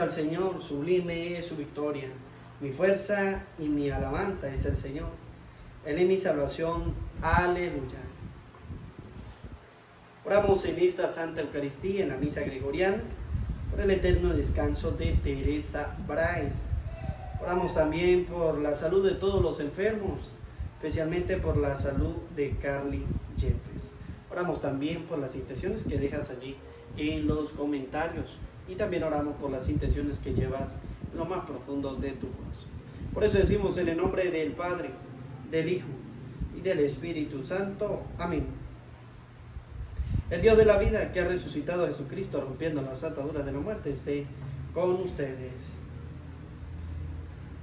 al Señor, sublime es su victoria. Mi fuerza y mi alabanza es el Señor. Él es mi salvación. Aleluya. Oramos en esta Santa Eucaristía, en la misa gregoriana, por el eterno descanso de Teresa Bryce. Oramos también por la salud de todos los enfermos, especialmente por la salud de Carly Yepes. Oramos también por las intenciones que dejas allí en los comentarios, y también oramos por las intenciones que llevas en lo más profundo de tu corazón. Por eso decimos en el nombre del Padre, del Hijo y del Espíritu Santo. Amén. El Dios de la vida, que ha resucitado a Jesucristo rompiendo las ataduras de la muerte, esté con ustedes.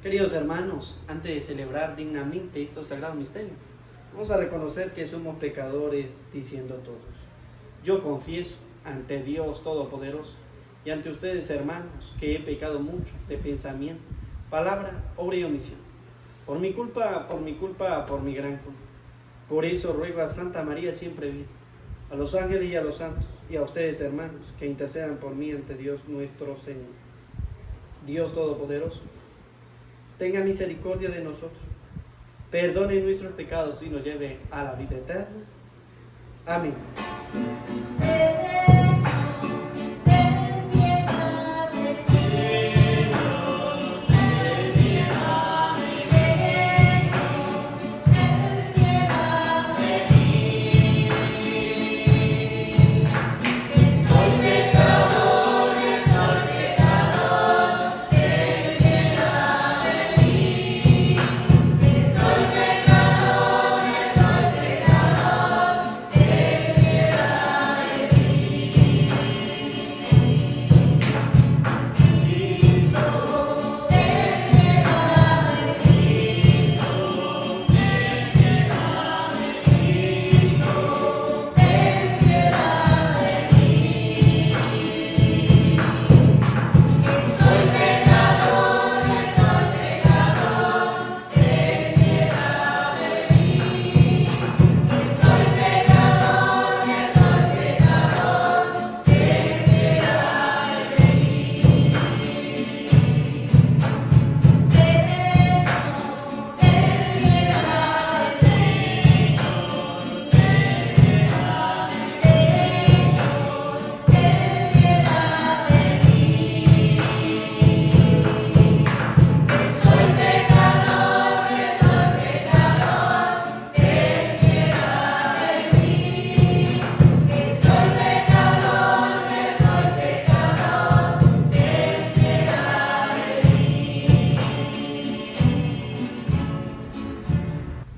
Queridos hermanos, antes de celebrar dignamente estos sagrados misterios, vamos a reconocer que somos pecadores, diciendo todos: yo confieso ante Dios Todopoderoso y ante ustedes, hermanos, que he pecado mucho de pensamiento, palabra, obra y omisión. Por mi culpa, por mi gran culpa. Por eso ruego a Santa María siempre Virgen, a los ángeles y a los santos, y a ustedes, hermanos, que intercedan por mí ante Dios nuestro Señor. Dios Todopoderoso, tenga misericordia de nosotros, perdone nuestros pecados y nos lleve a la vida eterna. Amén.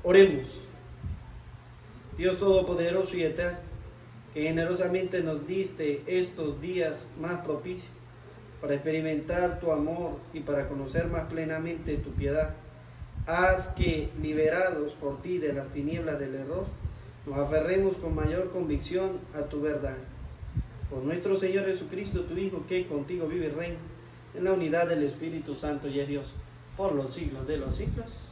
Oremos. Dios Todopoderoso y Eterno, que generosamente nos diste estos días más propicios para experimentar tu amor y para conocer más plenamente tu piedad, haz que, liberados por ti de las tinieblas del error, nos aferremos con mayor convicción a tu verdad. Por nuestro Señor Jesucristo, tu Hijo, que contigo vive y reina en la unidad del Espíritu Santo y es Dios por los siglos de los siglos.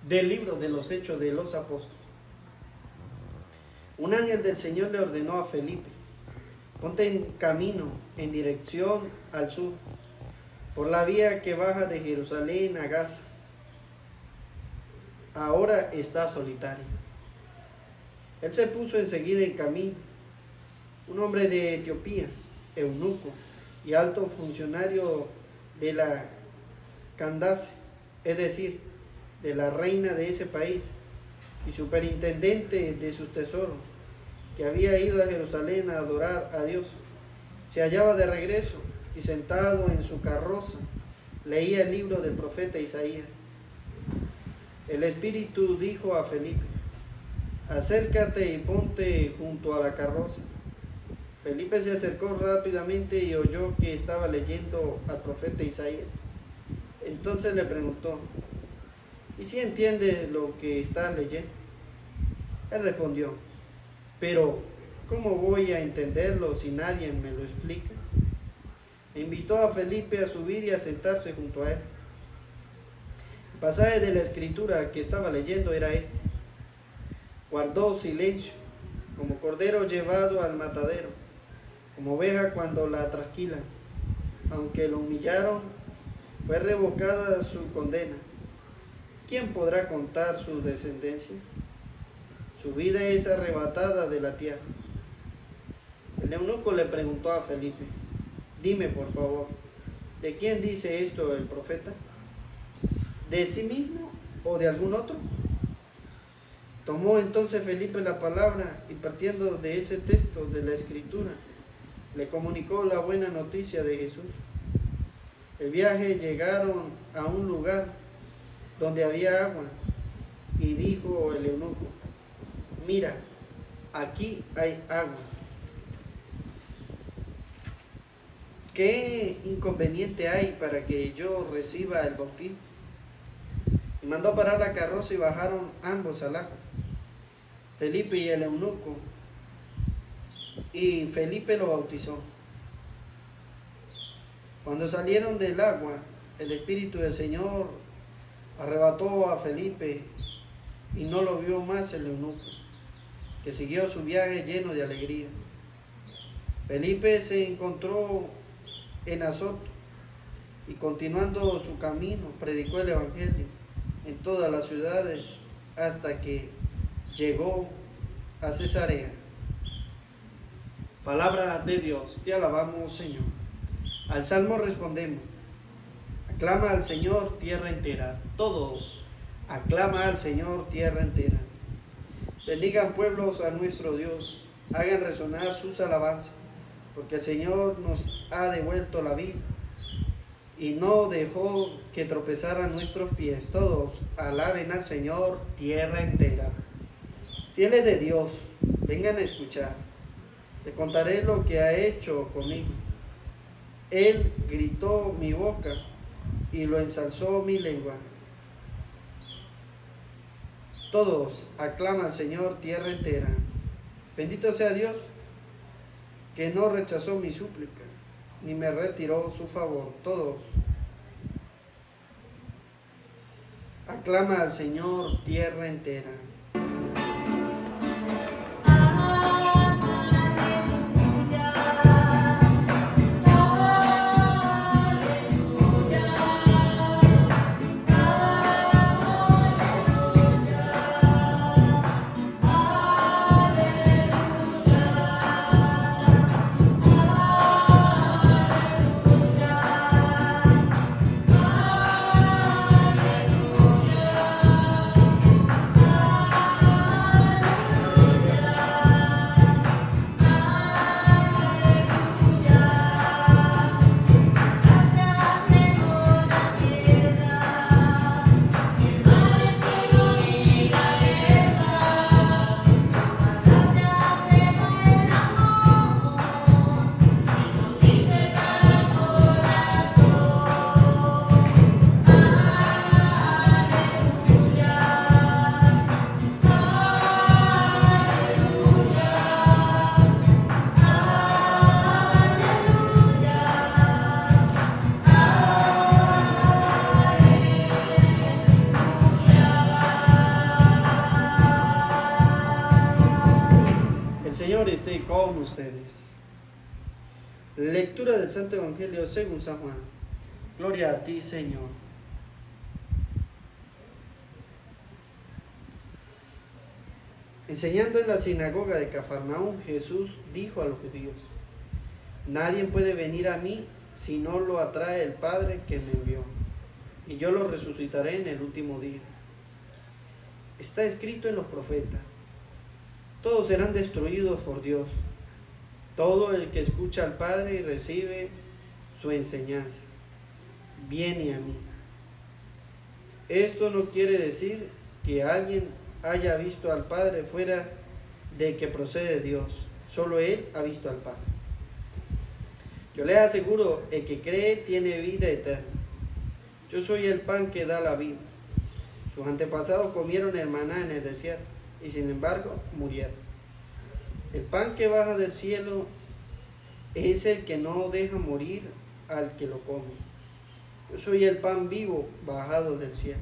Del libro de los Hechos de los Apóstoles. Un ángel del Señor le ordenó a Felipe: ponte en camino en dirección al sur, por la vía que baja de Jerusalén a Gaza. Ahora está solitario. Él se puso enseguida en camino. Un hombre de Etiopía, eunuco y alto funcionario de la Candace, es decir, de la reina de ese país, y superintendente de sus tesoros, que había ido a Jerusalén a adorar a Dios, se hallaba de regreso y sentado en su carroza leía el libro del profeta Isaías. El Espíritu dijo a Felipe: acércate y ponte junto a la carroza. Felipe se acercó rápidamente y oyó que estaba leyendo al profeta Isaías. Entonces le preguntó: ¿y si entiende lo que está leyendo? Él respondió: pero ¿cómo voy a entenderlo si nadie me lo explica? E invitó a Felipe a subir y a sentarse junto a él. El pasaje de la escritura que estaba leyendo era este: guardó silencio, como cordero llevado al matadero, como oveja cuando la trasquilan. Aunque lo humillaron, fue revocada su condena. ¿Quién podrá contar su descendencia? Su vida es arrebatada de la tierra. El eunuco le preguntó a Felipe: dime, por favor, ¿de quién dice esto el profeta? ¿De sí mismo o de algún otro? Tomó entonces Felipe la palabra y, partiendo de ese texto de la Escritura, le comunicó la buena noticia de Jesús. El viaje llegaron a un lugar donde había agua, y dijo el eunuco: mira, aquí hay agua. ¿Qué inconveniente hay para que yo reciba el bautismo? Y mandó parar la carroza y bajaron ambos al agua, Felipe y el eunuco, y Felipe lo bautizó. Cuando salieron del agua, el Espíritu del Señor arrebató a Felipe y no lo vio más el eunuco, que siguió su viaje lleno de alegría. Felipe se encontró en Azoto y, continuando su camino, predicó el Evangelio en todas las ciudades hasta que llegó a Cesarea. Palabra de Dios, te alabamos, Señor. Al salmo respondemos: aclama al Señor tierra entera. Todos, aclama al Señor tierra entera. Bendigan pueblos a nuestro Dios, hagan resonar sus alabanzas, porque el Señor nos ha devuelto la vida y no dejó que tropezaran nuestros pies. Todos alaben al Señor tierra entera. Fieles de Dios, vengan a escuchar. Te contaré lo que ha hecho conmigo. Él gritó mi boca y lo ensalzó mi lengua. Todos aclaman al Señor tierra entera. Bendito sea Dios, que no rechazó mi súplica, ni me retiró su favor. Todos aclama al Señor tierra entera. Señor esté con ustedes. Lectura del Santo Evangelio según San Juan. Gloria a ti, Señor. Enseñando en la sinagoga de Cafarnaúm, Jesús dijo a los judíos: nadie puede venir a mí si no lo atrae el Padre que me envió, y yo lo resucitaré en el último día. Está escrito en los profetas: todos serán destruidos por Dios. Todo el que escucha al Padre y recibe su enseñanza viene a mí. Esto no quiere decir que alguien haya visto al Padre fuera de que procede de Dios. Solo Él ha visto al Padre. Yo les aseguro, el que cree tiene vida eterna. Yo soy el pan que da la vida. Sus antepasados comieron el maná en el desierto y sin embargo murieron. El pan que baja del cielo es el que no deja morir al que lo come. Yo soy el pan vivo bajado del cielo.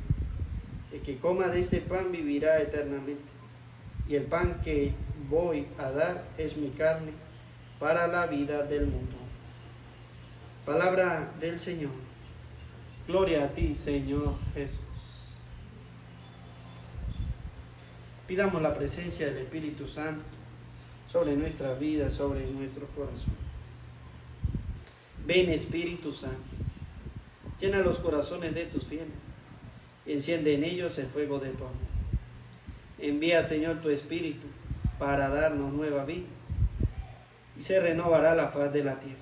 El que coma de este pan vivirá eternamente. Y el pan que voy a dar es mi carne, para la vida del mundo. Palabra del Señor. Gloria a ti, Señor Jesús. Pidamos la presencia del Espíritu Santo sobre nuestra vida, sobre nuestro corazón. Ven, Espíritu Santo, llena los corazones de tus fieles, enciende en ellos el fuego de tu amor. Envía, Señor, tu Espíritu para darnos nueva vida y se renovará la faz de la tierra.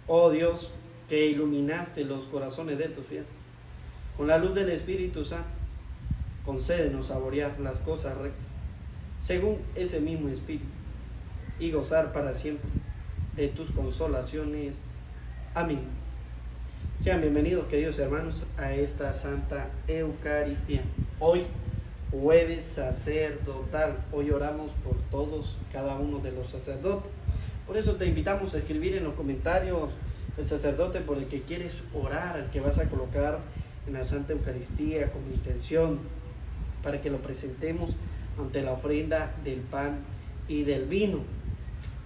Oh Dios, que iluminaste los corazones de tus fieles, con la luz del Espíritu Santo, concédenos saborear las cosas rectas, según ese mismo Espíritu, y gozar para siempre de tus consolaciones. Amén. Sean bienvenidos, queridos hermanos, a esta Santa Eucaristía. Hoy, jueves sacerdotal, hoy oramos por todos, cada uno de los sacerdotes. Por eso te invitamos a escribir en los comentarios el sacerdote por el que quieres orar, el que vas a colocar en la Santa Eucaristía como intención, para que lo presentemos ante la ofrenda del pan y del vino.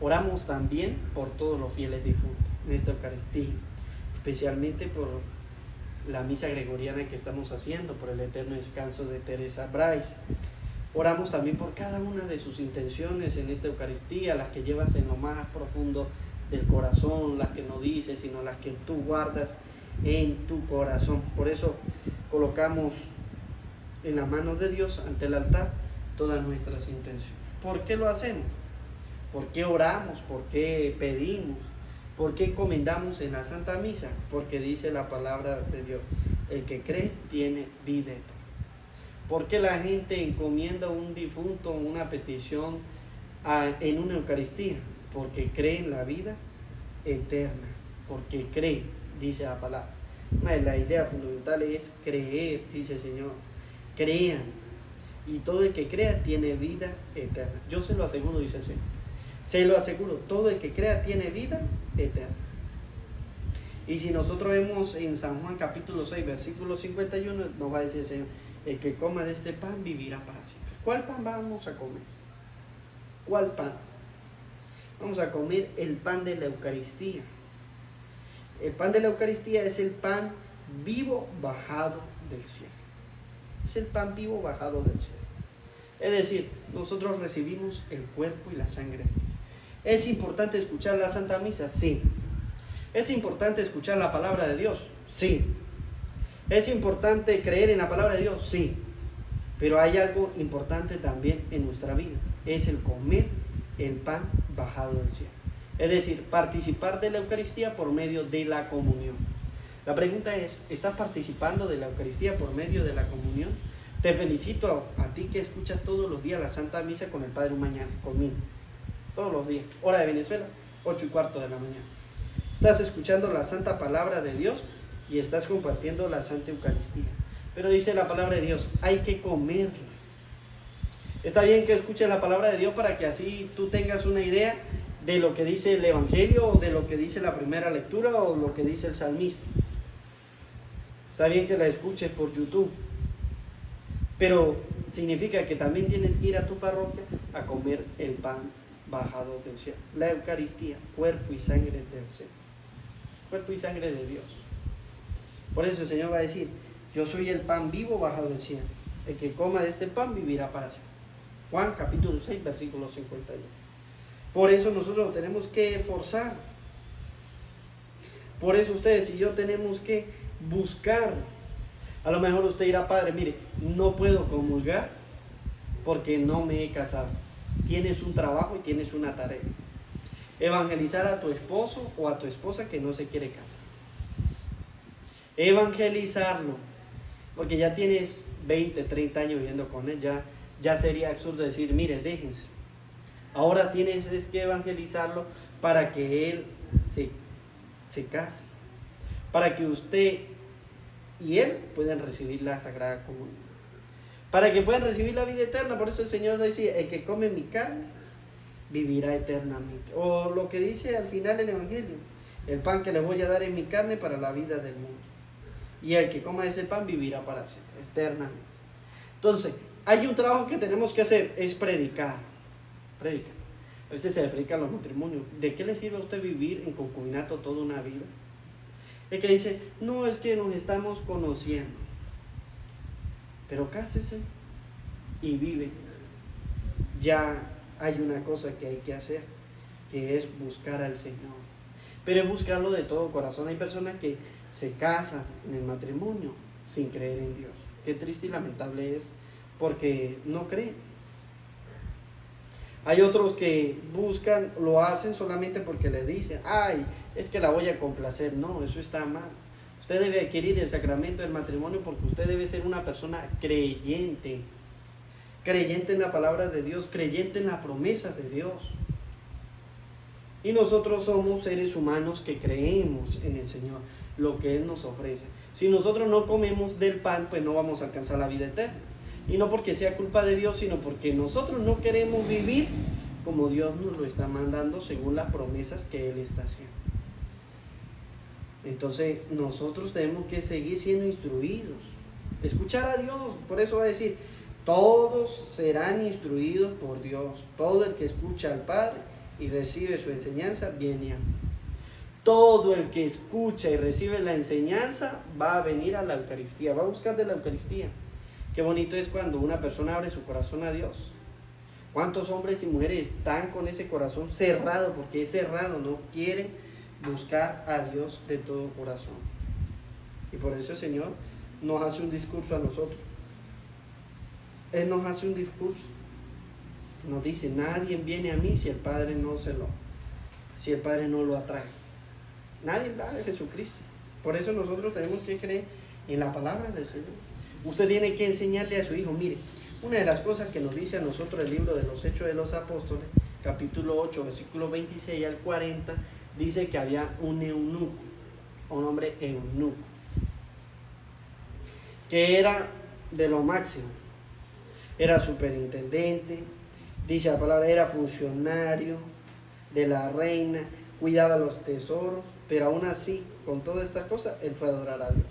Oramos también por todos los fieles difuntos en esta Eucaristía, especialmente por la misa gregoriana que estamos haciendo, por el eterno descanso de Teresa Bryce. Oramos también por cada una de sus intenciones en esta Eucaristía, las que llevas en lo más profundo del corazón, las que no dices, sino las que tú guardas en tu corazón. Por eso colocamos en las manos de Dios, ante el altar, todas nuestras intenciones. ¿Por qué lo hacemos? ¿Por qué oramos? ¿Por qué pedimos? ¿Por qué encomendamos en la Santa Misa? Porque dice la palabra de Dios: el que cree tiene vida eterna. ¿Por qué la gente encomienda a un difunto una petición en una Eucaristía? Porque cree en la vida eterna. Porque cree, dice la palabra. La idea fundamental es creer, dice el Señor. Crean, y todo el que crea tiene vida eterna. Yo se lo aseguro, dice el Señor. Se lo aseguro, todo el que crea tiene vida eterna. Y si nosotros vemos en San Juan capítulo 6, versículo 51, nos va a decir el Señor: el que coma de este pan vivirá para siempre. ¿Cuál pan vamos a comer? ¿Cuál pan? Vamos a comer el pan de la Eucaristía. El pan de la Eucaristía es el pan vivo bajado del cielo. Es el pan vivo bajado del cielo. Es decir, nosotros recibimos el cuerpo y la sangre. ¿Es importante escuchar la Santa Misa? Sí. ¿Es importante escuchar la palabra de Dios? Sí. ¿Es importante creer en la palabra de Dios? Sí. Pero hay algo importante también en nuestra vida. Es el comer el pan bajado del cielo. Es decir, participar de la Eucaristía por medio de la comunión. La pregunta es: ¿estás participando de la Eucaristía por medio de la comunión? Te felicito a ti que escuchas todos los días la Santa Misa con el Padre Mañana, conmigo. Todos los días. Hora de Venezuela, 8:15 de la mañana. Estás escuchando la Santa Palabra de Dios y estás compartiendo la Santa Eucaristía. Pero dice la palabra de Dios: hay que comerla. Está bien que escuches la palabra de Dios para que así tú tengas una idea de lo que dice el Evangelio, o de lo que dice la primera lectura, o lo que dice el salmista. Está bien que la escuches por YouTube, pero significa que también tienes que ir a tu parroquia a comer el pan bajado del cielo. La Eucaristía, cuerpo y sangre del cielo. Cuerpo y sangre de Dios. Por eso el Señor va a decir: yo soy el pan vivo bajado del cielo. El que coma de este pan vivirá para siempre. Juan capítulo 6, versículo 51. Por eso nosotros lo tenemos que forzar. Por eso ustedes y yo tenemos que buscar. A lo mejor usted dirá: padre, mire, no puedo comulgar porque no me he casado. Tienes un trabajo y tienes una tarea: evangelizar a tu esposo o a tu esposa que no se quiere casar. Evangelizarlo, porque ya tienes 20, 30 años viviendo con él. Ya sería absurdo decir: mire, déjense. Ahora tienes que evangelizarlo para que él se case, para que usted y él puedan recibir la Sagrada Comunión, para que puedan recibir la vida eterna. Por eso el Señor dice: el que come mi carne vivirá eternamente. O lo que dice al final el Evangelio: el pan que les voy a dar es mi carne para la vida del mundo, y el que coma ese pan vivirá para siempre, eternamente. Entonces, hay un trabajo que tenemos que hacer: es predicar. A veces se le predica a los matrimonios. ¿De qué le sirve a usted vivir en concubinato toda una vida? El que dice, no, es que nos estamos conociendo. Pero cásese y vive. Ya hay una cosa que hay que hacer, que es buscar al Señor. Pero es buscarlo de todo corazón. Hay personas que se casan en el matrimonio sin creer en Dios. Qué triste y lamentable es, porque no creen. Hay otros que buscan, lo hacen solamente porque le dicen, ay, es que la voy a complacer. No, eso está mal. Usted debe adquirir el sacramento del matrimonio porque usted debe ser una persona creyente. Creyente en la palabra de Dios, creyente en la promesa de Dios. Y nosotros somos seres humanos que creemos en el Señor, lo que Él nos ofrece. Si nosotros no comemos del pan, pues no vamos a alcanzar la vida eterna. Y no porque sea culpa de Dios, sino porque nosotros no queremos vivir como Dios nos lo está mandando según las promesas que Él está haciendo. Entonces nosotros tenemos que seguir siendo instruidos, escuchar a Dios. Por eso va a decir, todos serán instruidos por Dios. Todo el que escucha al Padre y recibe su enseñanza viene a mí. Todo el que escucha y recibe la enseñanza va a venir a la Eucaristía, va a buscar de la Eucaristía. Qué bonito es cuando una persona abre su corazón a Dios. ¿Cuántos hombres y mujeres están con ese corazón cerrado? Porque es cerrado, no quieren buscar a Dios de todo corazón. Y por eso el Señor nos hace un discurso a nosotros. Él nos hace un discurso. Nos dice, nadie viene a mí si el Padre no lo atrae. Nadie va a Jesucristo. Por eso nosotros tenemos que creer en la palabra del Señor. Usted tiene que enseñarle a su hijo. Mire, una de las cosas que nos dice a nosotros el libro de los Hechos de los Apóstoles, capítulo 8, versículo 26 al 40, dice que había un eunuco, un hombre eunuco, que era de lo máximo. Era superintendente, dice la palabra, era funcionario de la reina, cuidaba los tesoros, pero aún así, con todas estas cosas, él fue a adorar a Dios.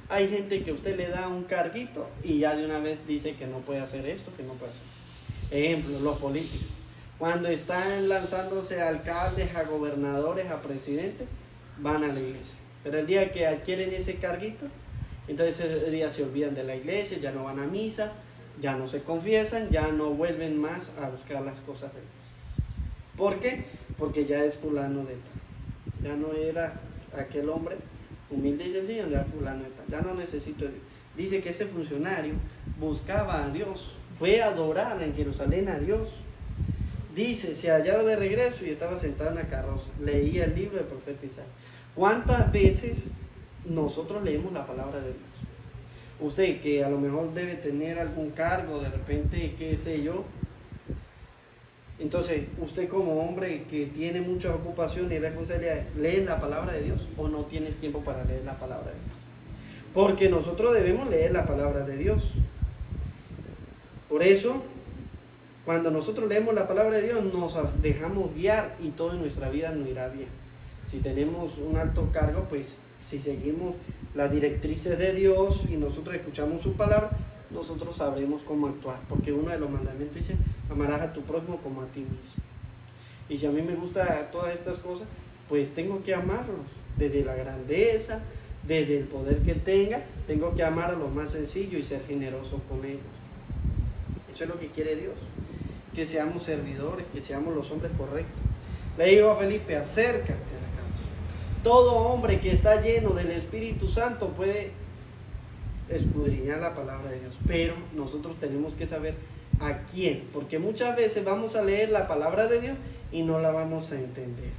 Hay gente que usted le da un carguito y ya de una vez dice que no puede hacer esto, que no puede hacer. Ejemplo, los políticos. Cuando están lanzándose a alcaldes, a gobernadores, a presidentes, van a la iglesia. Pero el día que adquieren ese carguito, entonces ese día se olvidan de la iglesia, ya no van a misa, ya no se confiesan, ya no vuelven más a buscar las cosas de Dios. ¿Por qué? Porque ya es fulano de tal. Ya no era aquel hombre humilde y sencillo, ya fulano de tal. Ya no necesito a Dios. Dice que ese funcionario buscaba a Dios, fue a adorar en Jerusalén a Dios. Dice, se hallaba de regreso y estaba sentado en la carroza. Leía el libro del profeta Isaías. ¿Cuántas veces nosotros leemos la palabra de Dios? Usted que a lo mejor debe tener algún cargo, de repente, qué sé yo. Entonces, usted como hombre que tiene muchas ocupaciones y responsabilidades, ¿lee la palabra de Dios o no tienes tiempo para leer la palabra de Dios? Porque nosotros debemos leer la palabra de Dios. Por eso, cuando nosotros leemos la palabra de Dios, nos dejamos guiar y todo en nuestra vida nos irá bien. Si tenemos un alto cargo, pues si seguimos las directrices de Dios y nosotros escuchamos su palabra, nosotros sabremos cómo actuar. Porque uno de los mandamientos dice, amarás a tu prójimo como a ti mismo. Y si a mí me gustan todas estas cosas, pues tengo que amarlos. Desde la grandeza, desde el poder que tengo que amar a los más sencillos y ser generoso con ellos. Eso es lo que quiere Dios. Que seamos servidores, que seamos los hombres correctos. Le digo a Felipe, acércate a la causa. Todo hombre que está lleno del Espíritu Santo puede escudriñar la palabra de Dios, pero nosotros tenemos que saber a quién, porque muchas veces vamos a leer la palabra de Dios y no la vamos a entender.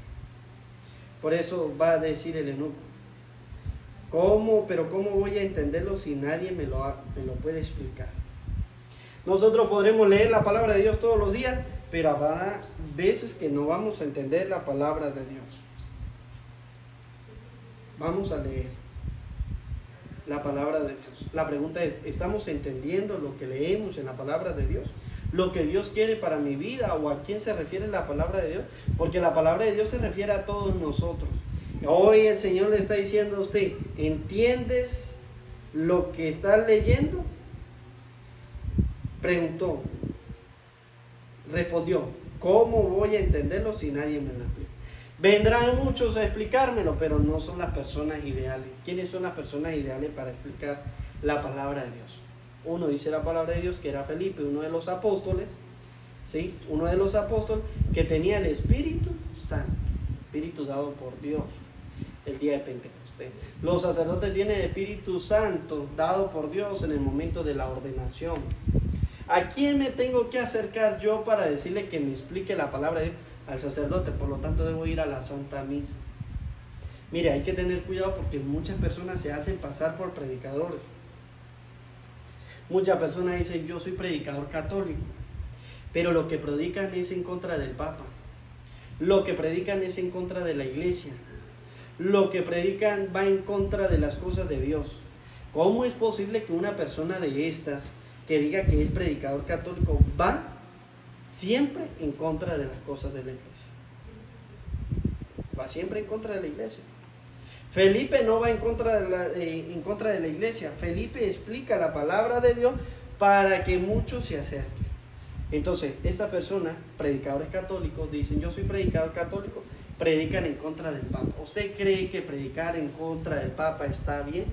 Por eso va a decir el eunuco, ¿cómo voy a entenderlo si nadie me lo puede explicar? Nosotros podremos leer la palabra de Dios todos los días, pero habrá veces que no vamos a entender la palabra de Dios. Vamos a leer la palabra de Dios. La pregunta es, ¿estamos entendiendo lo que leemos en la palabra de Dios? ¿Lo que Dios quiere para mi vida o a quién se refiere la palabra de Dios? Porque la palabra de Dios se refiere a todos nosotros. Hoy el Señor le está diciendo a usted, ¿entiendes lo que estás leyendo? Preguntó, respondió, ¿Cómo voy a entenderlo si nadie me lo explica? Vendrán muchos a explicármelo, pero no son las personas ideales. ¿Quiénes son las personas ideales para explicar la palabra de Dios? Uno dice la palabra de Dios que era Felipe, uno de los apóstoles, ¿sí? Uno de los apóstoles que tenía el Espíritu Santo, Espíritu dado por Dios el día de Pentecostés. Los sacerdotes tienen el Espíritu Santo dado por Dios en el momento de la ordenación. ¿A quién me tengo que acercar yo para decirle que me explique la palabra de Dios? Al sacerdote. Por lo tanto debo ir a la Santa Misa. Mire, hay que tener cuidado porque muchas personas se hacen pasar por predicadores. Muchas personas dicen: yo soy predicador católico, pero lo que predican es en contra del Papa, lo que predican es en contra de la iglesia, lo que predican va en contra de las cosas de Dios. ¿Cómo es posible que una persona de estas que diga que es predicador católico va siempre en contra de las cosas de la iglesia? Va siempre en contra de la iglesia. Felipe no va en contra de la iglesia. Felipe explica la palabra de Dios para que muchos se acerquen. Entonces, esta persona, predicadores católicos, dicen: yo soy predicador católico, predican en contra del Papa. ¿Usted cree que predicar en contra del Papa está bien?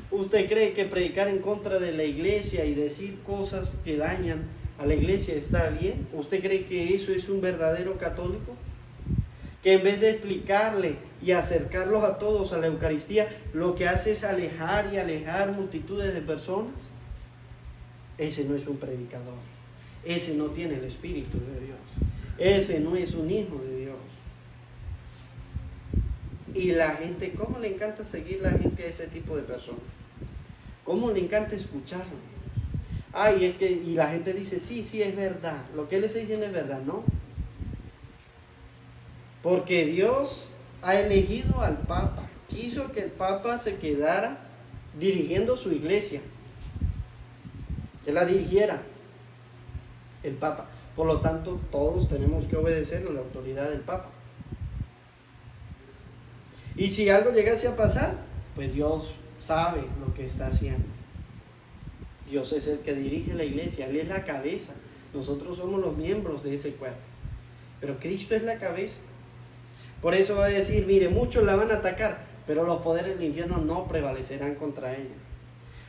¿Usted cree que predicar en contra de la iglesia y decir cosas que dañan a la iglesia está bien? ¿Usted cree que eso es un verdadero católico? Que en vez de explicarle y acercarlos a todos a la Eucaristía, lo que hace es alejar y alejar multitudes de personas. Ese no es un predicador. Ese no tiene el Espíritu de Dios. Ese no es un hijo de Dios. Y la gente, ¿cómo le encanta seguir la gente a ese tipo de personas? ¿Cómo le encanta escucharlo? Ay, es que, y la gente dice: sí, es verdad. Lo que él está diciendo es verdad. No. Porque Dios ha elegido al Papa. Quiso que el Papa se quedara dirigiendo su iglesia. Que la dirigiera el Papa. Por lo tanto, todos tenemos que obedecer a la autoridad del Papa. Y si algo llegase a pasar, pues Dios sabe lo que está haciendo. Dios es el que dirige la iglesia. Él es la cabeza. Nosotros somos los miembros de ese cuerpo. Pero Cristo es la cabeza. Por eso va a decir: mire, muchos la van a atacar, pero los poderes del infierno no prevalecerán contra ella.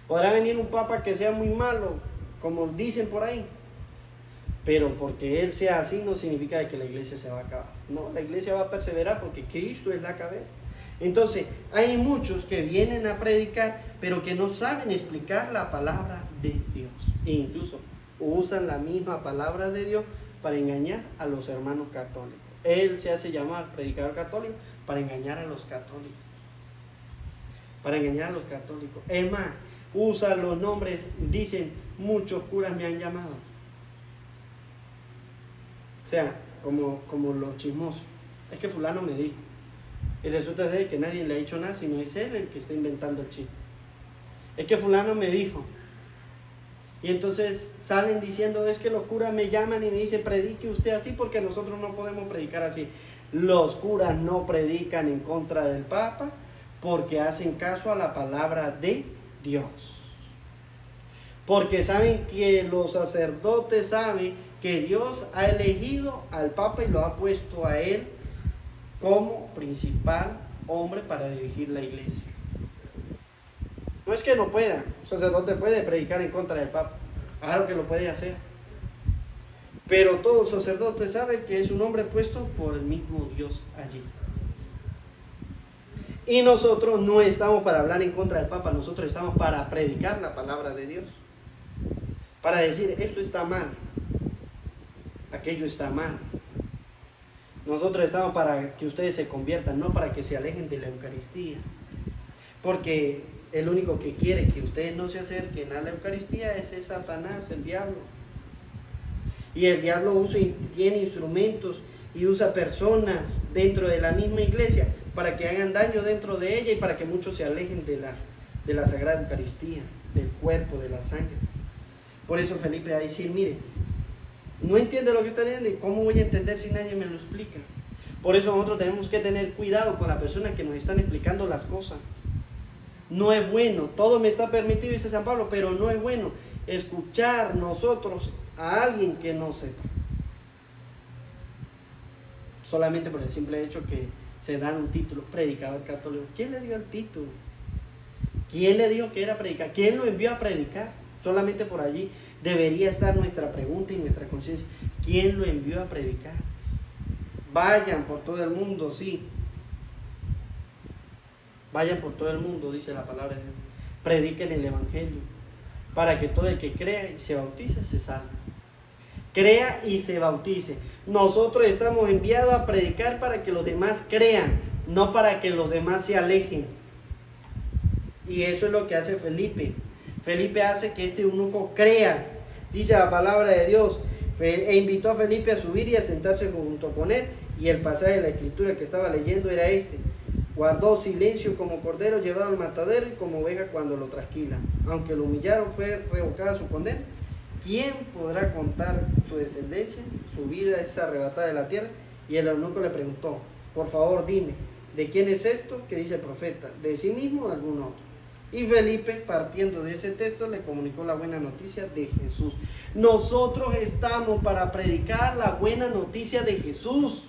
Podrá venir un papa que sea muy malo, como dicen por ahí, pero porque él sea así no significa que la iglesia se va a acabar. No, la iglesia va a perseverar porque Cristo es la cabeza. Entonces, hay muchos que vienen a predicar, pero que no saben explicar la palabra de Dios. E incluso usan la misma palabra de Dios para engañar a los hermanos católicos. Él se hace llamar predicador católico para engañar a los católicos. Para engañar a los católicos. Es más, usa los nombres, dicen: muchos curas me han llamado. O sea, como los chismosos. Es que fulano me dijo. Y resulta de que nadie le ha dicho nada, sino es él el que está inventando el chisme. Es que fulano me dijo. Y entonces salen diciendo: es que los curas me llaman y me dicen: predique usted así, porque nosotros no podemos predicar así. Los curas no predican en contra del Papa porque hacen caso a la palabra de Dios. Porque saben que los sacerdotes saben que Dios ha elegido al Papa y lo ha puesto a él como principal hombre para dirigir la iglesia. No es que no pueda, un sacerdote puede predicar en contra del Papa, claro que lo puede hacer, pero todo sacerdote sabe que es un hombre puesto por el mismo Dios allí. Y nosotros no estamos para hablar en contra del Papa, nosotros estamos para predicar la palabra de Dios, para decir: esto está mal, aquello está mal. Nosotros estamos para que ustedes se conviertan, no para que se alejen de la Eucaristía, porque el único que quiere que ustedes no se acerquen a la Eucaristía es Satanás, el diablo. Y el diablo tiene instrumentos y usa personas dentro de la misma iglesia para que hagan daño dentro de ella y para que muchos se alejen de la Sagrada Eucaristía, del cuerpo, de la sangre. Por eso Felipe va a decir: mire, no entiende lo que está leyendo, y cómo voy a entender si nadie me lo explica. Por eso nosotros tenemos que tener cuidado con las personas que nos están explicando las cosas. No es bueno, todo me está permitido, dice San Pablo, pero no es bueno escuchar nosotros a alguien que no sepa. solamente por el simple hecho que se dan un título, predicador católico. ¿Quién le dio el título? ¿Quién le dijo que era predicador? ¿Quién lo envió a predicar? Solamente por allí debería estar nuestra pregunta y nuestra conciencia. ¿Quién lo envió a predicar? Vayan por todo el mundo, sí. Vayan por todo el mundo, dice la palabra de Dios. Prediquen el evangelio, para que todo el que crea y se bautice se salve. Crea y se bautice. Nosotros estamos enviados a predicar para que los demás crean, no para que los demás se alejen. Y eso es lo que hace Felipe. Felipe hace que este eunuco crea. Dice la palabra de Dios, e invitó a Felipe a subir y a sentarse junto con él. Y el pasaje de la escritura que estaba leyendo era este: guardó silencio como cordero llevado al matadero y como oveja cuando lo trasquilan. Aunque lo humillaron, fue revocada su condena. ¿Quién podrá contar su descendencia? Su vida es arrebatada de la tierra. Y el eunuco le preguntó: por favor, dime, ¿de quién es esto que dice el profeta? ¿De sí mismo o de algún otro? Y Felipe, partiendo de ese texto, le comunicó la buena noticia de Jesús. Nosotros estamos para predicar la buena noticia de Jesús.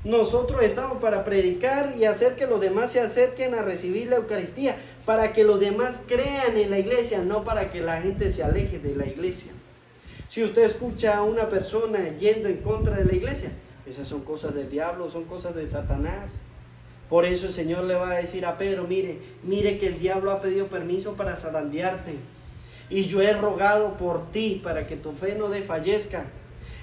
Nosotros estamos para predicar y hacer que los demás se acerquen a recibir la Eucaristía, para que los demás crean en la iglesia, no para que la gente se aleje de la iglesia. Si usted escucha a una persona yendo en contra de la iglesia, esas son cosas del diablo, son cosas de Satanás. Por eso el Señor le va a decir a Pedro: mire que el diablo ha pedido permiso para zarandearte, y yo he rogado por ti para que tu fe no desfallezca.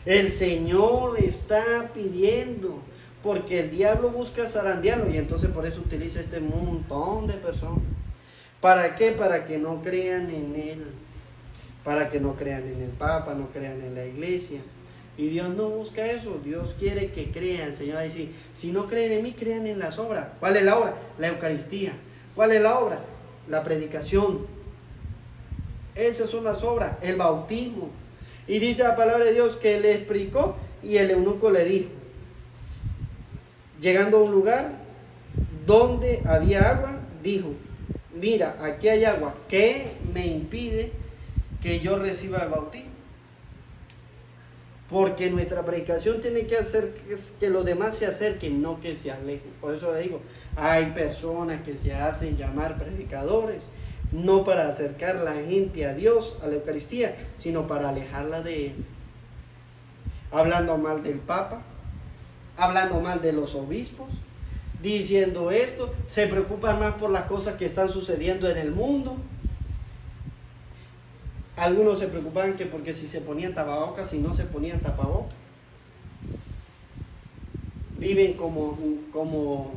El Señor está pidiendo, porque el diablo busca zarandearlo, y entonces por eso utiliza este montón de personas. ¿Para qué? Para que no crean en Él, para que no crean en el Papa, no crean en la iglesia. Y Dios no busca eso. Dios quiere que crean. El Señor va a decir: si no creen en mí, crean en las obras. ¿Cuál es la obra? La Eucaristía. ¿Cuál es la obra? La predicación. Esas son las obras. El bautismo. Y dice la palabra de Dios que le explicó, y el eunuco le dijo, llegando a un lugar donde había agua, dijo: mira, aquí hay agua. ¿Qué me impide que yo reciba el bautismo? Porque nuestra predicación tiene que hacer que los demás se acerquen, no que se alejen. Por eso le digo, hay personas que se hacen llamar predicadores, no para acercar a la gente a Dios, a la Eucaristía, sino para alejarla de Él. Hablando mal del Papa, hablando mal de los obispos, diciendo esto, se preocupan más por las cosas que están sucediendo en el mundo. Algunos se preocupaban que porque si se ponían tapabocas, si no se ponían tapabocas. Viven como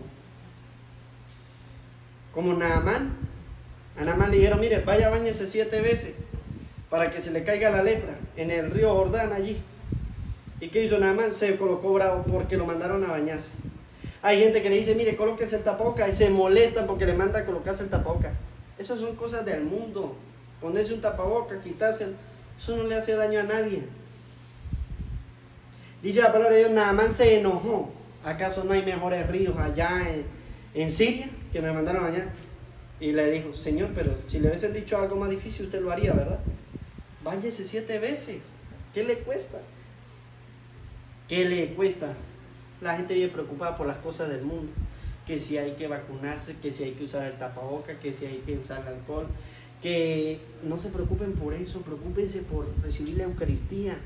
Naamán. A Naamán le dijeron: mire, vaya, báñese 7 veces para que se le caiga la lepra en el río Jordán allí. ¿Y qué hizo Naamán? Se colocó bravo porque lo mandaron a bañarse. Hay gente que le dice: mire, colóquese el tapabocas, y se molestan porque le mandan a colocarse el tapabocas. Esas son cosas del mundo. Ponerse un tapabocas, quitárselo, eso no le hace daño a nadie. Dice la palabra de Dios: Naamán se enojó. ¿Acaso no hay mejores ríos allá en Siria que me mandaron allá? Y le dijo: Señor, pero si le hubiesen dicho algo más difícil, usted lo haría, ¿verdad? Báñese 7 veces. ¿Qué le cuesta? ¿Qué le cuesta? La gente vive preocupada por las cosas del mundo. Que si hay que vacunarse, que si hay que usar el tapabocas, que si hay que usar el alcohol. Que no se preocupen por eso, preocúpense por recibir la Eucaristía.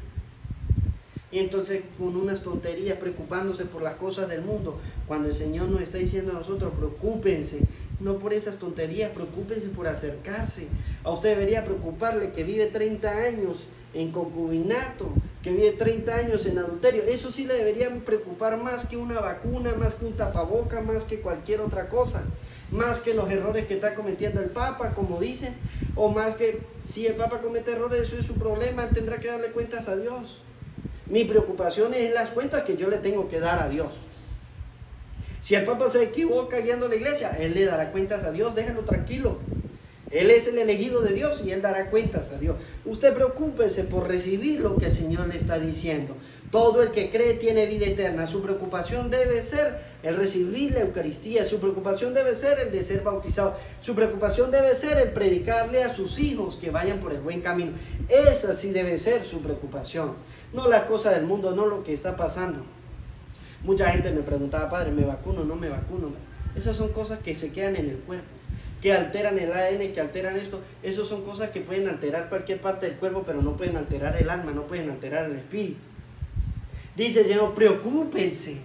Y entonces, con unas tonterías, preocupándose por las cosas del mundo, cuando el Señor nos está diciendo a nosotros: preocúpense, no por esas tonterías, preocúpense por acercarse. A usted debería preocuparle que vive 30 años en concubinato, que vive 30 años en adulterio. Eso sí le deberían preocupar más que una vacuna, más que un tapaboca, más que cualquier otra cosa. Más que los errores que está cometiendo el Papa, como dicen, o más que si el Papa comete errores, eso es su problema, él tendrá que darle cuentas a Dios. Mi preocupación es las cuentas que yo le tengo que dar a Dios. Si el Papa se equivoca guiando la iglesia, él le dará cuentas a Dios, déjalo tranquilo. Él es el elegido de Dios y él dará cuentas a Dios. Usted preocúpese por recibir lo que el Señor le está diciendo. Todo el que cree tiene vida eterna. Su preocupación debe ser el recibir la Eucaristía. Su preocupación debe ser el de ser bautizado. Su preocupación debe ser el predicarle a sus hijos que vayan por el buen camino. Esa sí debe ser su preocupación. No las cosas del mundo, no lo que está pasando. Mucha gente me preguntaba, padre, ¿me vacuno o no me vacuno? Esas son cosas que se quedan en el cuerpo, que alteran el ADN, que alteran esto. Esas son cosas que pueden alterar cualquier parte del cuerpo, pero no pueden alterar el alma, no pueden alterar el espíritu. Dice el Señor, preocúpense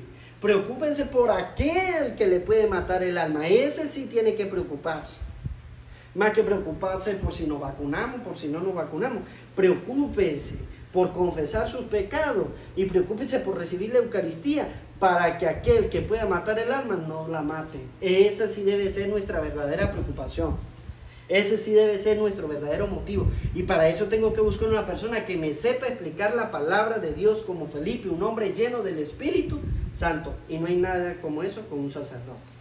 por aquel que le puede matar el alma. Ese sí tiene que preocuparse. Más que preocuparse por si nos vacunamos, por si no nos vacunamos. Preocúpense por confesar sus pecados y preocúpense por recibir la Eucaristía para que aquel que pueda matar el alma no la mate. Esa sí debe ser nuestra verdadera preocupación. Ese sí debe ser nuestro verdadero motivo. Y para eso tengo que buscar una persona que me sepa explicar la palabra de Dios como Felipe, un hombre lleno del Espíritu Santo. Y no hay nada como eso con un sacerdote.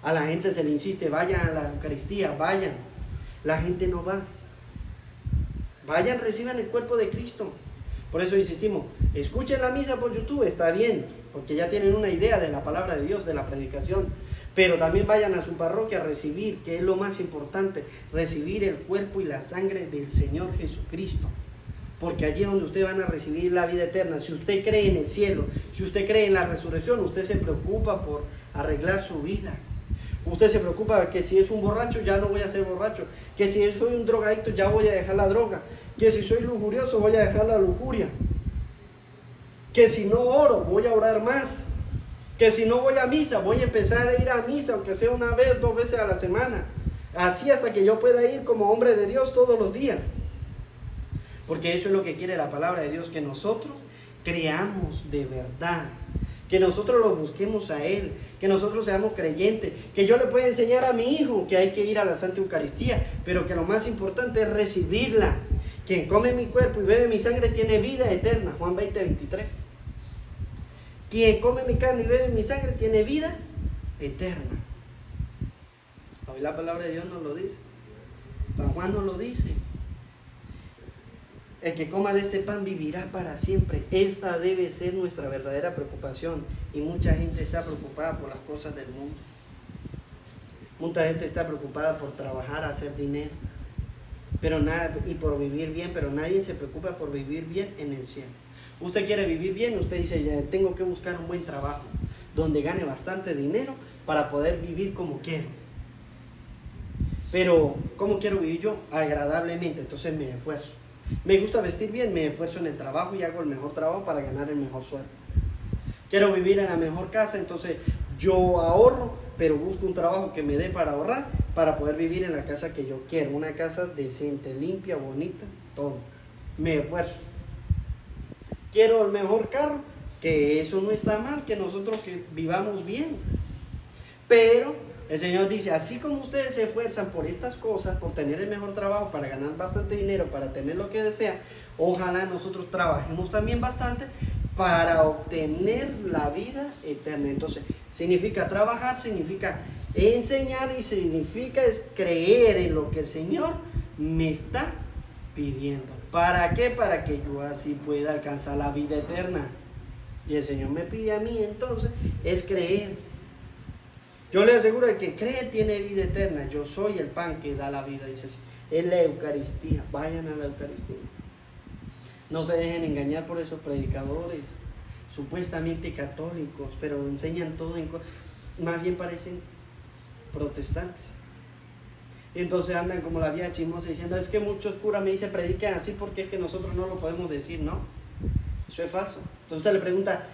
A la gente se le insiste, vayan a la Eucaristía, vayan. La gente no va. Vayan, reciban el cuerpo de Cristo. Por eso insistimos, escuchen la misa por YouTube, está bien, porque ya tienen una idea de la palabra de Dios, de la predicación. Pero también vayan a su parroquia a recibir, que es lo más importante, recibir el cuerpo y la sangre del Señor Jesucristo. Porque allí es donde ustedes van a recibir la vida eterna. Si usted cree en el cielo, si usted cree en la resurrección, usted se preocupa por arreglar su vida. Usted se preocupa que si es un borracho ya no voy a ser borracho, que si soy un drogadicto ya voy a dejar la droga, que si soy lujurioso voy a dejar la lujuria, que si no oro voy a orar más, que si no voy a misa voy a empezar a ir a misa, aunque sea una vez, 2 veces a la semana, así hasta que yo pueda ir como hombre de Dios todos los días. Porque eso es lo que quiere la palabra de Dios, que nosotros creamos de verdad, que nosotros lo busquemos a Él, que nosotros seamos creyentes, que yo le pueda enseñar a mi hijo que hay que ir a la Santa Eucaristía, pero que lo más importante es recibirla. Quien come mi cuerpo y bebe mi sangre tiene vida eterna, Juan 20:23. Quien come mi carne y bebe mi sangre tiene vida eterna. Hoy la palabra de Dios nos lo dice, San Juan nos lo dice. El que coma de este pan vivirá para siempre. Esta debe ser nuestra verdadera preocupación. Y mucha gente está preocupada por las cosas del mundo. Mucha gente está preocupada por trabajar, hacer dinero, pero nada, y por vivir bien, pero nadie se preocupa por vivir bien en el cielo. Usted quiere vivir bien, usted dice, ya tengo que buscar un buen trabajo, donde gane bastante dinero para poder vivir como quiero. Pero, ¿cómo quiero vivir yo? Agradablemente, entonces me esfuerzo. Me gusta vestir bien, me esfuerzo en el trabajo y hago el mejor trabajo para ganar el mejor sueldo. Quiero vivir en la mejor casa, entonces yo ahorro, pero busco un trabajo que me dé para ahorrar, para poder vivir en la casa que yo quiero. Una casa decente, limpia, bonita, todo. Me esfuerzo. Quiero el mejor carro, que eso no está mal, que nosotros que vivamos bien. Pero el Señor dice, así como ustedes se esfuerzan por estas cosas, por tener el mejor trabajo, para ganar bastante dinero, para tener lo que desean, ojalá nosotros trabajemos también bastante para obtener la vida eterna. Entonces, significa trabajar, significa enseñar y significa creer en lo que el Señor me está pidiendo. ¿Para qué? Para que yo así pueda alcanzar la vida eterna. Y el Señor me pide a mí entonces, es creer. Yo le aseguro que el que cree tiene vida eterna. Yo soy el pan que da la vida, dice así. Es la Eucaristía. Vayan a la Eucaristía. No se dejen engañar por esos predicadores supuestamente católicos, pero enseñan todo más bien parecen protestantes. Y entonces andan como la vieja chismosa diciendo, es que muchos curas me dicen prediquen así porque es que nosotros no lo podemos decir. No, eso es falso. Entonces usted le pregunta,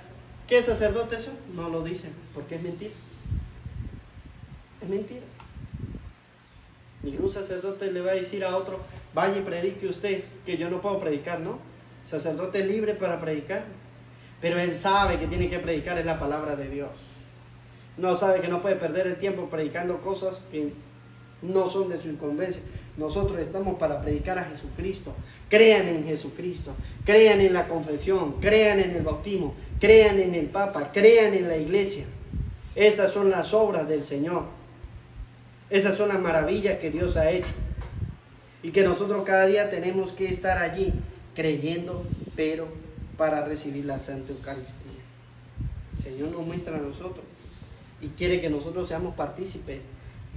¿qué sacerdote eso? No lo dicen, porque es mentira. Es mentira. Ningún sacerdote le va a decir a otro, vaya y predique usted, que yo no puedo predicar, ¿no? El sacerdote es libre para predicar, pero él sabe que tiene que predicar es la palabra de Dios. No sabe que no puede perder el tiempo predicando cosas que no son de su incumbencia. Nosotros estamos para predicar a Jesucristo. Crean en Jesucristo, crean en la confesión, crean en el bautismo, crean en el Papa, crean en la iglesia. Esas son las obras del Señor. Esas son las maravillas que Dios ha hecho. Y que nosotros cada día tenemos que estar allí creyendo, pero para recibir la Santa Eucaristía. El Señor nos muestra a nosotros y quiere que nosotros seamos partícipes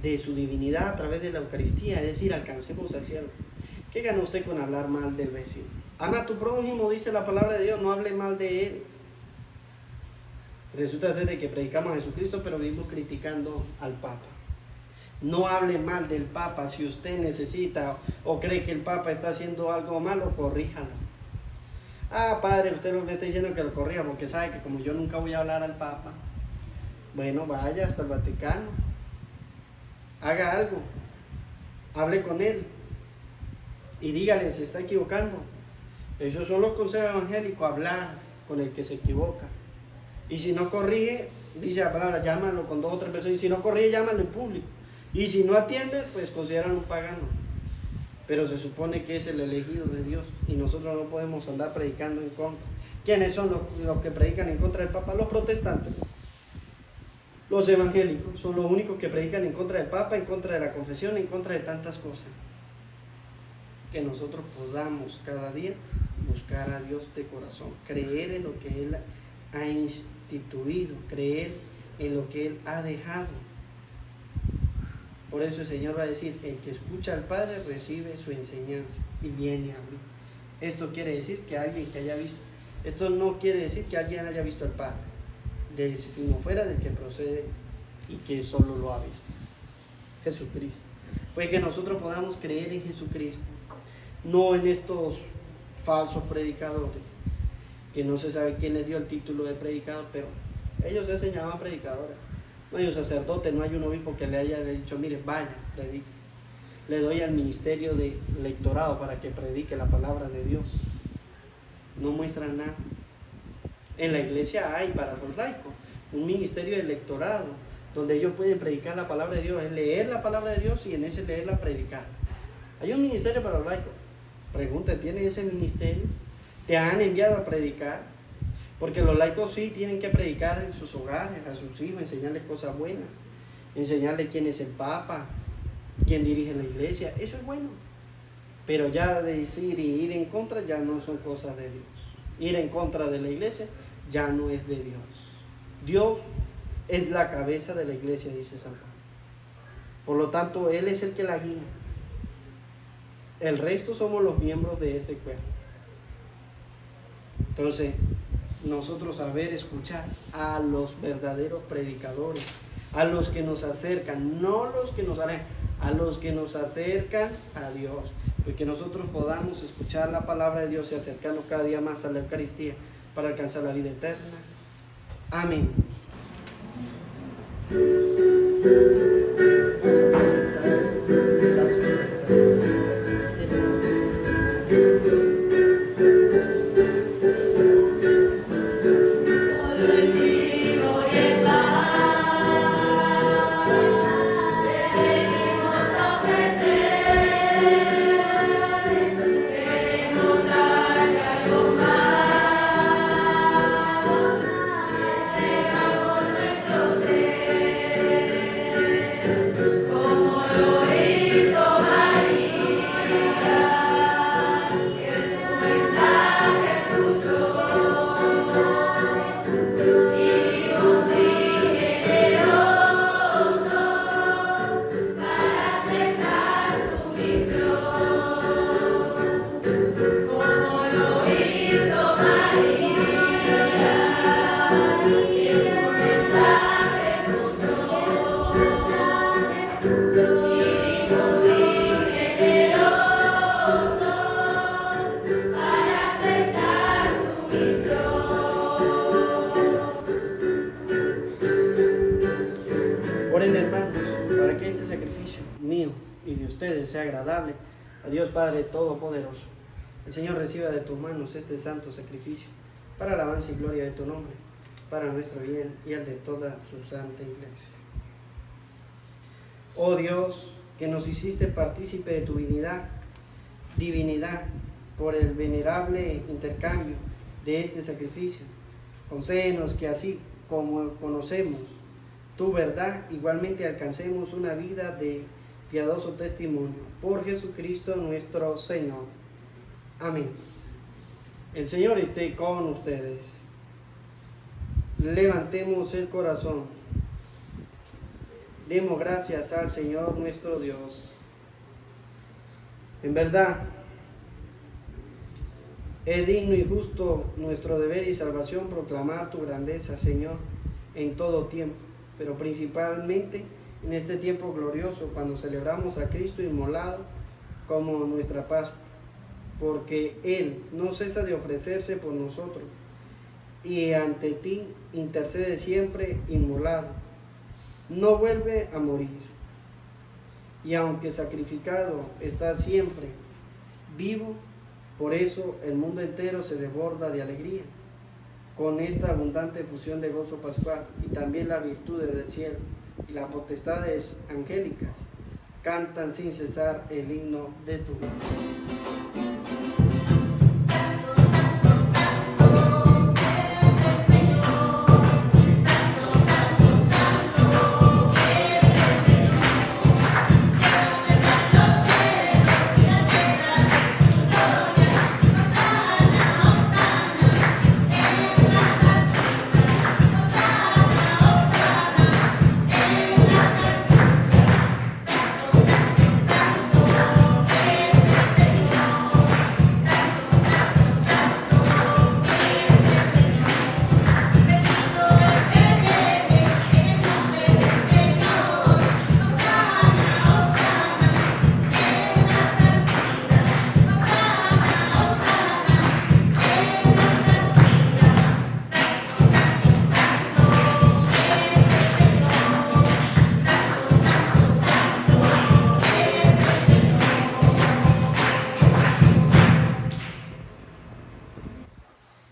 de su divinidad a través de la Eucaristía, es decir, alcancemos al cielo. ¿Qué gana usted con hablar mal del vecino? Ama a tu prójimo, dice la palabra de Dios, no hable mal de él. Resulta ser de que predicamos a Jesucristo, pero vivimos criticando al Papa. No hable mal del Papa. Si usted necesita o cree que el Papa está haciendo algo malo, corríjalo. Ah, padre, usted me está diciendo que lo corrija porque sabe que como yo nunca voy a hablar al Papa. Bueno, vaya hasta el Vaticano. Haga algo. Hable con él. Y dígale, se está equivocando. Esos son los consejos evangélicos, hablar con el que se equivoca. Y si no corrige, dice la palabra, llámalo con 2 o 3 personas. Y si no corrige, llámalo en público. Y si no atiende, pues consideran un pagano. Pero se supone que es el elegido de Dios. Y nosotros no podemos andar predicando en contra. ¿Quiénes son los que predican en contra del Papa? Los protestantes. Los evangélicos son los únicos que predican en contra del Papa, en contra de la confesión, en contra de tantas cosas. Que nosotros podamos cada día buscar a Dios de corazón, creer en lo que Él ha instituido, creer en lo que Él ha dejado. Por eso el Señor va a decir, el que escucha al Padre recibe su enseñanza y viene a mí. Esto quiere decir que alguien que haya visto, esto no quiere decir que alguien haya visto al Padre, sino fuera del que procede y que solo lo ha visto, Jesucristo. Pues que nosotros podamos creer en Jesucristo, no en estos falsos predicadores, que no se sabe quién les dio el título de predicador, pero ellos se llamaban predicadores. No hay un sacerdote, no hay un obispo que le haya dicho, mire, vaya, predique. Le doy al ministerio de lectorado para que predique la palabra de Dios. No muestran nada. En la iglesia hay para los laicos un ministerio de lectorado, donde ellos pueden predicar la palabra de Dios, es leer la palabra de Dios y en ese leerla predicar. Hay un ministerio para los laicos. Pregunta, ¿tiene ese ministerio? ¿Te han enviado a predicar? Porque los laicos sí tienen que predicar en sus hogares, a sus hijos, enseñarles cosas buenas, enseñarles quién es el Papa, quién dirige la iglesia, eso es bueno. Pero ya decir y ir en contra ya no son cosas de Dios. Ir en contra de la iglesia ya no es de Dios. Dios es la cabeza de la iglesia, dice San Pablo. Por lo tanto, Él es el que la guía. El resto somos los miembros de ese cuerpo. Entonces, nosotros saber escuchar a los verdaderos predicadores, a los que nos acercan, no los que nos alejan, a los que nos acercan a Dios, porque nosotros podamos escuchar la palabra de Dios y acercarnos cada día más a la Eucaristía para alcanzar la vida eterna. Amén. Oren, hermanos, para que este sacrificio mío y de ustedes sea agradable a Dios Padre Todopoderoso. El Señor reciba de tus manos este santo sacrificio para alabanza y gloria de tu nombre, para nuestro bien y el de toda su santa iglesia. Oh Dios, que nos hiciste partícipe de tu divinidad por el venerable intercambio de este sacrificio, concédenos que así como conocemos tu verdad, igualmente alcancemos una vida de piadoso testimonio. Por Jesucristo nuestro Señor. Amén. El Señor esté con ustedes. Levantemos el corazón. Demos gracias al Señor nuestro Dios. En verdad, es digno y justo nuestro deber y salvación proclamar tu grandeza, Señor, en todo tiempo, pero principalmente en este tiempo glorioso, cuando celebramos a Cristo inmolado como nuestra Pascua, porque Él no cesa de ofrecerse por nosotros, y ante ti intercede siempre inmolado, no vuelve a morir, y aunque sacrificado está siempre vivo, por eso el mundo entero se desborda de alegría con esta abundante fusión de gozo pascual, y también las virtudes del cielo y las potestades angélicas cantan sin cesar el himno de tu vida.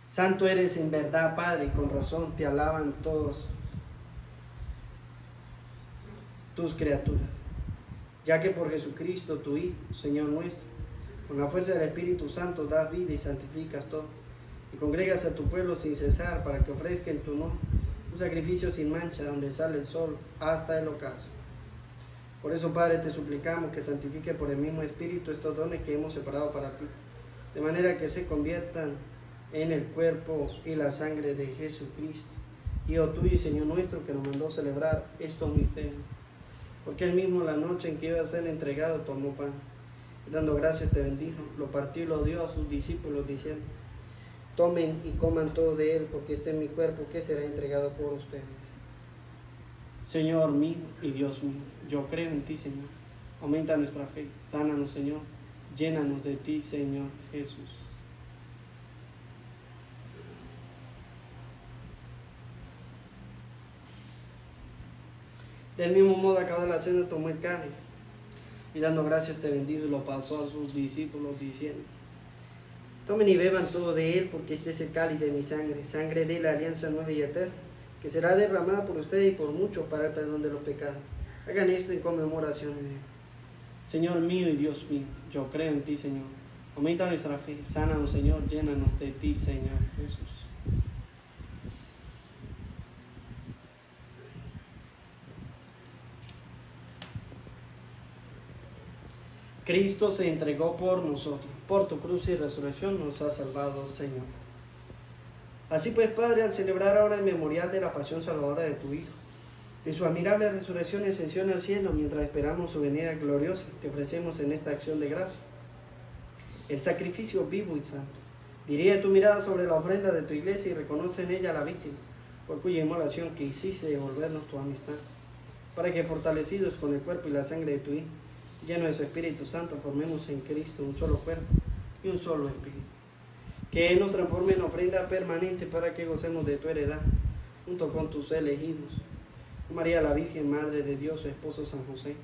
Santo eres en verdad, Padre, y con razón te alaban todos tus criaturas, ya que por Jesucristo, tu Hijo, Señor nuestro, con la fuerza del Espíritu Santo das vida y santificas todo, y congregas a tu pueblo sin cesar para que ofrezca en tu nombre un sacrificio sin mancha, donde sale el sol hasta el ocaso. Por eso, Padre, te suplicamos que santifique por el mismo Espíritu estos dones que hemos separado para ti, de manera que se conviertan en el cuerpo y la sangre de Jesucristo, Hijo tuyo y Señor nuestro, que nos mandó celebrar estos misterios. Porque él mismo, la noche en que iba a ser entregado, tomó pan, y dando gracias te bendijo, lo partió y lo dio a sus discípulos, diciendo: tomen y coman todo de él, porque este es mi cuerpo que será entregado por ustedes. Señor mío y Dios mío, yo creo en ti, Señor. Aumenta nuestra fe, sánanos, Señor, llénanos de ti, Señor Jesús. Del mismo modo, acabada la cena, tomó el cáliz, y dando gracias te bendijo, y lo pasó a sus discípulos, diciendo: tomen y beban todo de él, porque este es el cáliz de mi sangre, sangre de la alianza nueva y eterna, que será derramada por ustedes y por muchos para el perdón de los pecados. Hagan esto en conmemoración de él. Señor mío y Dios mío, yo creo en ti, Señor. Aumenta nuestra fe, sánanos, Señor, llénanos de ti, Señor Jesús. Cristo se entregó por nosotros, por tu cruz y resurrección nos ha salvado, Señor. Así pues, Padre, al celebrar ahora el memorial de la pasión salvadora de tu Hijo, de su admirable resurrección y ascensión al cielo, mientras esperamos su venida gloriosa, te ofrecemos en esta acción de gracia el sacrificio vivo y santo. Dirige tu mirada sobre la ofrenda de tu iglesia y reconoce en ella a la víctima, por cuya inmolación que hiciste devolvernos tu amistad, para que, fortalecidos con el cuerpo y la sangre de tu Hijo, lleno de su Espíritu Santo, formemos en Cristo un solo cuerpo y un solo Espíritu. Que Él nos transforme en ofrenda permanente para que gocemos de tu heredad, junto con tus elegidos, María la Virgen, Madre de Dios, su esposo San José,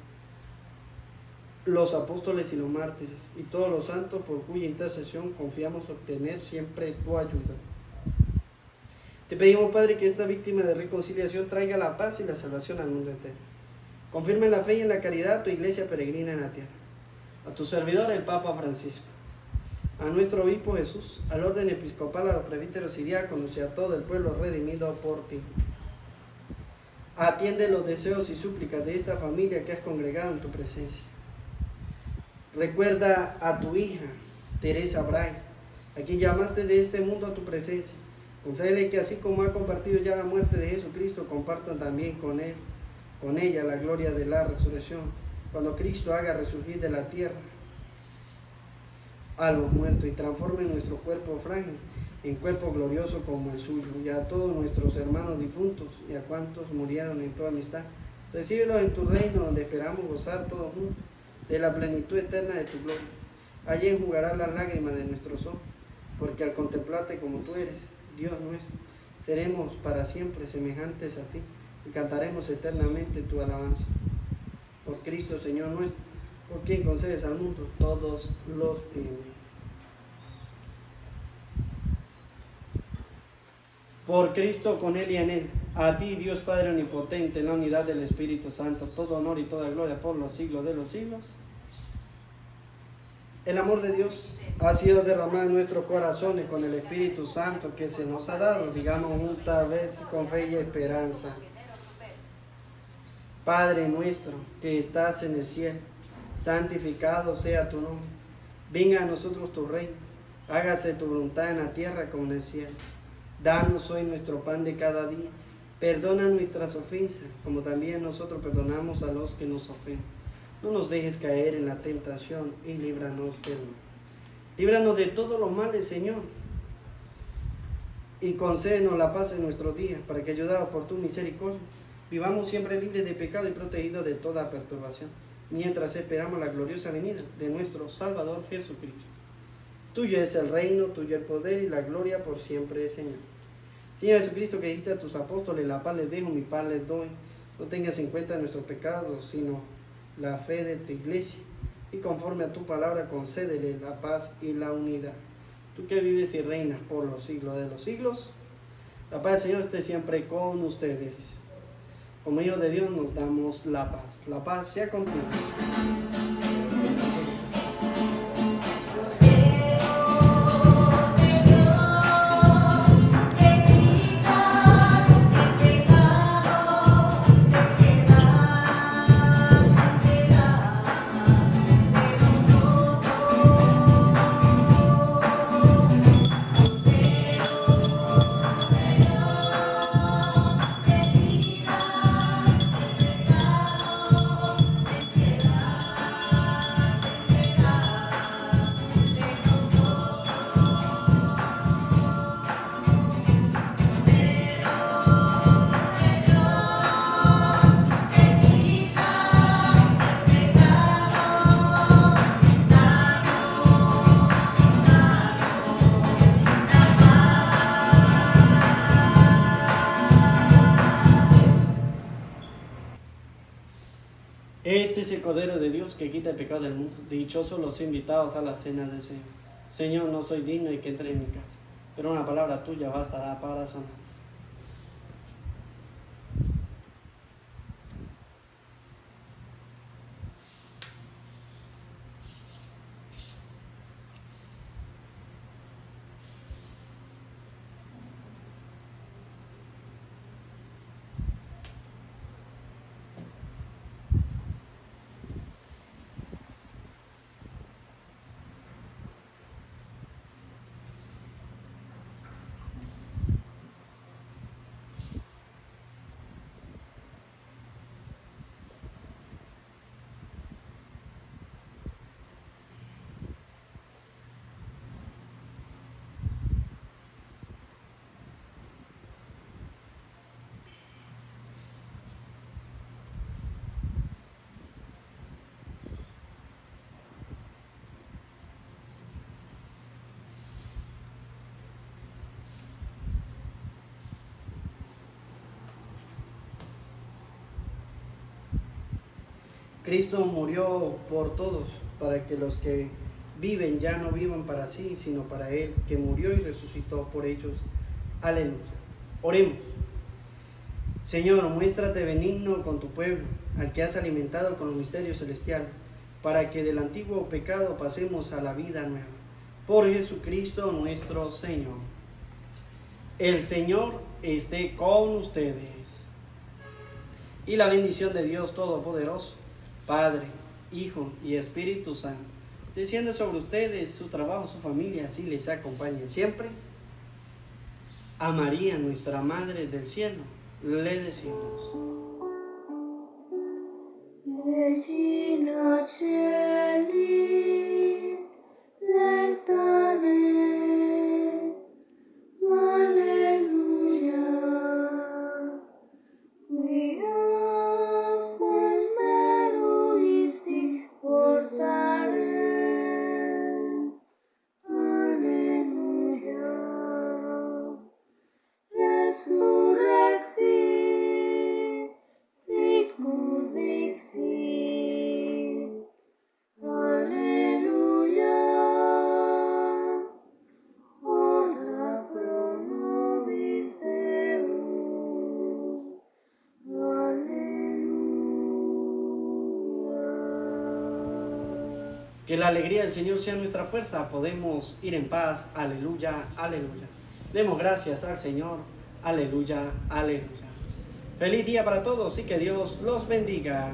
los apóstoles y los mártires, y todos los santos por cuya intercesión confiamos obtener siempre tu ayuda. Te pedimos, Padre, que esta víctima de reconciliación traiga la paz y la salvación al mundo entero. Confirma en la fe y en la caridad tu iglesia peregrina en la tierra. A tu servidor, el Papa Francisco, a nuestro obispo Jesús, al orden episcopal, a los presbíteros y diáconos y a todo el pueblo redimido por ti. Atiende los deseos y súplicas de esta familia que has congregado en tu presencia. Recuerda a tu hija, Teresa Bryce, a quien llamaste de este mundo a tu presencia. Concede que así como ha compartido ya la muerte de Jesucristo, compartan también con ella la gloria de la resurrección, cuando Cristo haga resurgir de la tierra a los muertos y transforme nuestro cuerpo frágil en cuerpo glorioso como el suyo, y a todos nuestros hermanos difuntos y a cuantos murieron en tu amistad. Recíbelos en tu reino, donde esperamos gozar todos juntos de la plenitud eterna de tu gloria. Allí enjugarás las lágrimas de nuestros ojos, porque al contemplarte como tú eres, Dios nuestro, seremos para siempre semejantes a ti y cantaremos eternamente tu alabanza. Por Cristo, Señor nuestro, por quien concedes al mundo todos los bienes. Por Cristo, con Él y en Él, a ti, Dios Padre Omnipotente, en la unidad del Espíritu Santo, todo honor y toda gloria por los siglos de los siglos. El amor de Dios ha sido derramado en nuestros corazones con el Espíritu Santo que se nos ha dado, digamos juntas vez con fe y esperanza. Padre nuestro que estás en el cielo, santificado sea tu nombre. Venga a nosotros tu reino, hágase tu voluntad en la tierra como en el cielo. Danos hoy nuestro pan de cada día. Perdona nuestras ofensas, como también nosotros perdonamos a los que nos ofenden. No nos dejes caer en la tentación y líbranos del mal. Líbranos de todos los males, Señor, y concédenos la paz en nuestros días, para que, ayudados por tu misericordia, vivamos siempre libres de pecado y protegidos de toda perturbación, mientras esperamos la gloriosa venida de nuestro Salvador Jesucristo. Tuyo es el reino, tuyo el poder y la gloria por siempre, Señor. Señor Jesucristo, que dijiste a tus apóstoles, la paz les dejo, mi paz les doy. No tengas en cuenta nuestros pecados, sino la fe de tu iglesia. Y conforme a tu palabra, concédele la paz y la unidad. Tú que vives y reinas por los siglos de los siglos, la paz del Señor esté siempre con ustedes. Como hijos de Dios nos damos la paz. La paz sea contigo. Este es el Cordero de Dios que quita el pecado del mundo. Dichosos los invitados a la cena del Señor. Señor, no soy digno de que entre en mi casa, pero una palabra tuya bastará para sanar. Cristo murió por todos, para que los que viven ya no vivan para sí, sino para Él, que murió y resucitó por ellos. Aleluya. Oremos. Señor, muéstrate benigno con tu pueblo, al que has alimentado con los misterios celestiales, para que del antiguo pecado pasemos a la vida nueva. Por Jesucristo nuestro Señor. El Señor esté con ustedes. Y la bendición de Dios Todopoderoso, Padre, Hijo y Espíritu Santo, descienda sobre ustedes, su trabajo, su familia, así les acompañe siempre. A María, nuestra Madre del Cielo, le decimos: Regina Celi, letare, Que la alegría del Señor sea nuestra fuerza. Podemos ir en paz. Aleluya, aleluya. Demos gracias al Señor. Aleluya, aleluya. Feliz día para todos y que Dios los bendiga.